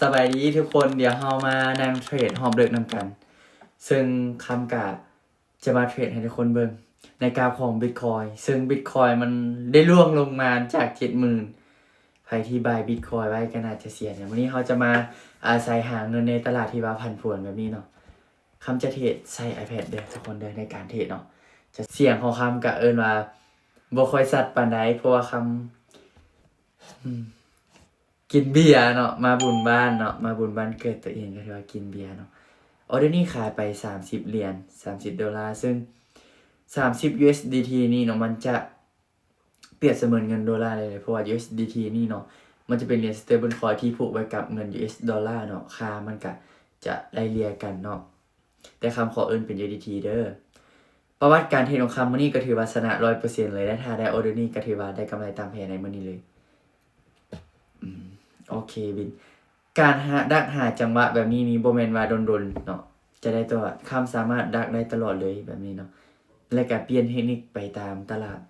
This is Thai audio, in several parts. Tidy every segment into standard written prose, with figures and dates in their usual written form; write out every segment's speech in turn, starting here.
สบายดีทุกคนเดี๋ยวเรามานั่งเทรดหอบเลิกนำกัน ซึ่งคำกาจะมาเทรดให้ทุกคนเบิ่งในกราฟของ Bitcoin ซึ่ง Bitcoin มันได้ร่วงลงมาจาก 70,000 ใครที่บาย Bitcoin ไว้ก็น่าจะเสียเนี่ยวันนี้เราจะมาอาศัยหาเงินในตลาดที่ว่าผันผวนแบบนี้เนาะคำจะเทรดใช้ iPad เด้อทุกคนเด้อในการเทรดเนาะจะเสียงของคำก็เอิ้นว่าบ่ค่อยสัตว์ปานใดเพราะว่าคำกินเบียร์เนาะมาบุญบ้านเนาะมาบุญบ้านเกิดตัวเองก็ถือว่ากินเบียร์เนาะออเดอร์นี้ขายไป$30$30ซึ่ง30 USDT นี่เนาะมันจะเปรียบเสมือนเงินดอลลาร์เลยเพราะว่า USDT นี่เนาะมันจะเป็นเหรียญ stable coin ที่ผูกไว้กับเงิน US ดอลลาร์เนาะค่ามันก็จะไล่เลี่ยกันเนาะแต่คำขอเอิ้นเป็น USDT เด้อประวัติการเทรดของคำมื้อนี้ก็ถือว่าชนะ 100% เลยและถ้าได้ออเดอร์นี้ก็ถือว่าได้กำไรตามแผนในมื้อนี้เลยโอเคบินการดักหาจังหวะแบบนี้นี่บ่แม่นว่าดนๆเนาะจะได้ตัวคำสามารถดักได้ตลอดเลยแบบนี้เนาะและก็เปลี่ยนเทคนิคไปตามตลาด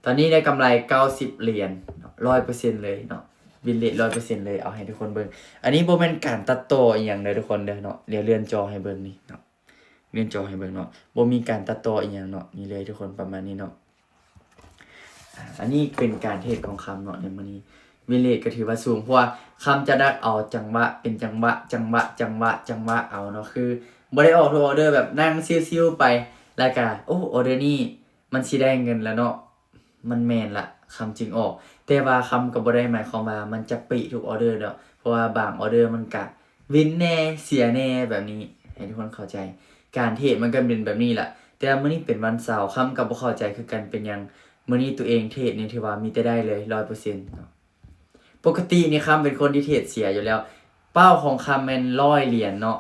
ตอนนี้ได้กำไร$90 100% เลยเนาะบินเลท 100% เลยเอาให้ทุกคนเบิ่งอันนี้บ่แม่นการตัดต่ออีหยังเด้อทุกคนเด้อเนาะเดี๋ยวเลื่อนจอให้เบิ่งนี่เนาะเลื่อนจอให้เบิ่งเนาะบ่มีการตัดต่ออีหยังเนาะนี่เลยทุกคนประมาณนี้เนาะอันนี้เป็นการเทรดของคำเนาะในมื้อนี้วิเลทก็ถือว่าสูงเพราะว่าคำจะดักเอาจังหวะเป็นจังหวะเอาเนาะคือบ่ได้ออกทุกออเดอร์แบบนั่งซิวๆไปแล้วก็โอ้ออเดอร์นี้มันสิได้เงินแล้วเนาะมันแม่นละคำจึงออกแต่ว่าคำก็บ่ได้หมายความว่ามันจะปิทุกออเดอร์เนาะเพราะว่าบางออเดอร์มันก็วินแน่เสียแน่แบบนี้ให้ทุกคนเข้าใจการเทรดมันก็เป็นแบบนี้แหละแต่มื้อนี้เป็นวันเสาร์คำก็บ่เข้าใจคือกันเป็นหยังมื้อนี้ตัวเองเทรดนี่ถือว่ามีแต่ได้เลย 100% เนาะปกตินี่คำเป็นคนที่เทรดเสียอยู่แล้วเป้าของคำแม่น$100เนาะ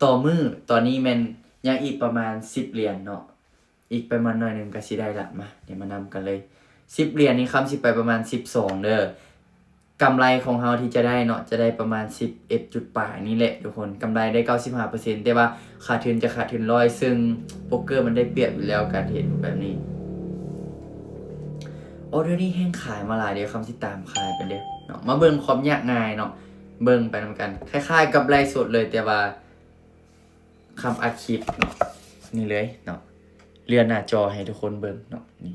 ต่อมื้อตอนนี้แม่นยังอีกประมาณ$10เนาะอีกประมาณหน่อยนึงก็สิได้ละมาเดี๋ยวมานำกันเลย$10นี่คำสิไปประมาณ12เด้อกำไรของเฮาที่จะได้เนาะจะได้ประมาณ11จุดป่ายนี่แหละทุกคนกำไรได้ 95% แต่ว่าขาดทุนจะขาดทุน100ซึ่งโป๊กเกอร์มันได้เปรียบอยู่แล้วการเทรดแบบนี้ออเดอร์นี้แห้งขายมาหลายเดี๋ยวคำสิตามขายไปเด้อเนาะมาเบิ่งความยากง่ายเนาะเบิ่งไปนำกันคล้ายๆกับไลฟ์สดเลยแต่ว่าคำอัดคลิปเนาะนี่เลยเนาะเลื่อนหน้าจอให้ทุกคนเบิ่งเนาะนี่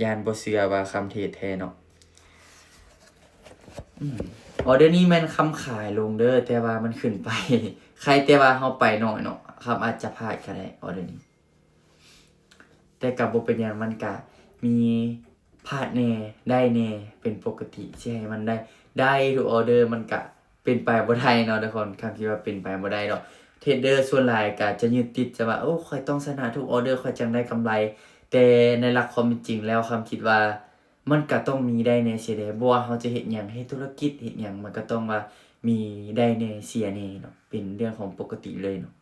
ยานบ่เชื่อว่าคำเทรดแท้เนาะออเดอร์นี้แม่นคำขายลงเด้อแต่ว่ามันขึ้นไปใครแต่ว่าเฮาไปหน่อยเนาะคำอาจจะพลาดก็ได้ออเดอร์นี้แต่ก็บ่เป็นหยังมันก็มีพลาดแน่ได้แน่เป็นปกติสิให้มันได้ทุกออเดอร์มันก็เป็นไปบ่ได้เนาะทุกคนคำคิดว่าเป็นไปบ่ได้ดอกเทรดเดอร์ส่วนหลายก็จะยึดติดจะว่าโอ้ข้อยต้องชนะทุกออเดอร์ข้อยจังได้กำไรแต่ในหลักความเป็นจริงแล้วคำคิดว่ามันก็ต้องมีได้แน่เสียแน่บ่ว่าเราจะเฮ็ดหยังเฮ็ดธุรกิจเฮ็ดหยังมันก็ต้องว่ามีได้แน่เสียแน่เนาะเป็นเรื่องของปกติเลยเนาะ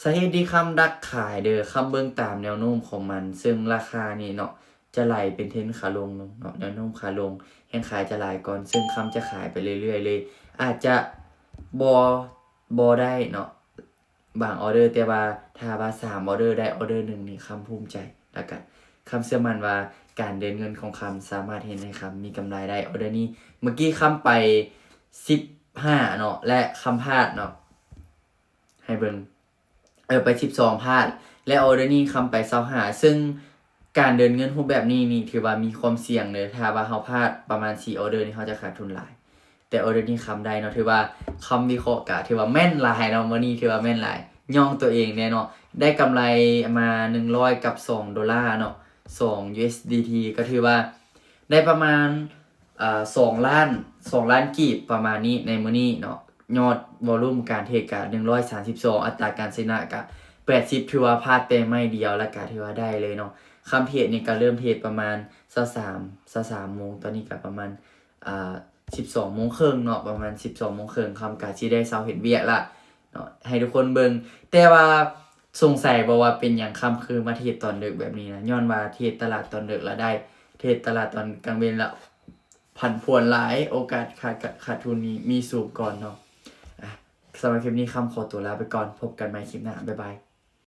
สาเหตุที่คำดักขายเด้อคำเบิ่งตามแนวโน้มของมันซึ่งราคานี่เนาะจะไหลเป็นเทรนด์ขาลงเนาะแนวโน้มขาลงแฮ่งขายจะหลายก่อนซึ่งคำจะขายไปเรื่อยๆเลยอาจจะบ่ได้เนาะบางออเดอร์แต่ว่าถ้าว่า3ออเดอร์ได้ออเดอร์หนึ่งนี่คำภูมิใจแล้วก็คำเชื่อมั่นว่าการเดินเงินของคำสามารถเฮ็ดให้คำมีกำไรได้ออเดอร์นี้เมื่อกี้คำไป15เนาะและคำพลาดเนาะให้เบิ่งไป12พลาดและออเดอร์นี้คำไป25ซึ่งการเดินเงินรูปแบบนี้นี่ถือว่ามีความเสี่ยงเลยถ้าว่าเฮาพลาดประมาณ4ออเดอร์นี่เฮาจะขาดทุนหลายแต่ออเดอร์นี้คำได้เนาะถือว่าคำวิเคราะห์ก็ถือว่าแม่นหลายเนาะมื้อนี้ถือว่าแม่นหลายย่องตัวเองแน่เนาะได้กำไรมา100กับ$2เนาะ2 USDT ก็ถือว่าได้ประมาณ2ล้านกีบประมาณนี้ในมื้อนี้เนาะยอดวอลุ่มการเทรดก็132อัตราการชนะก็80ถือว่าพลาดแต่ไม่เดียวแล้วก็ถือว่าได้เลยเนาะคำเทรดนี่ก็เริ่มเทรดประมาณ23โมงตอนนี้ก็ประมาณ12โมงครึ่งเนาะประมาณ12โมงครึ่งคำก็สิได้เช้าเฮ็ดเวียกละเนาะให้ทุกคนเบิ่งแต่ว่าสงสัยบ่ว่าเป็นหยังคำคือมาเทรดตอนดึกแบบนี้นะย้อนว่าเทรดตลาดตอนดึกแล้วได้เทรดตลาดตอนกลางเว้นแล้วผันผวนหลายโอกาสขาดทุนมีสูงก่อนเนาะสำหรับคลิปนี้คำขอตัวลาไปก่อนพบกันใหม่คลิปหน้าบ๊ายบาย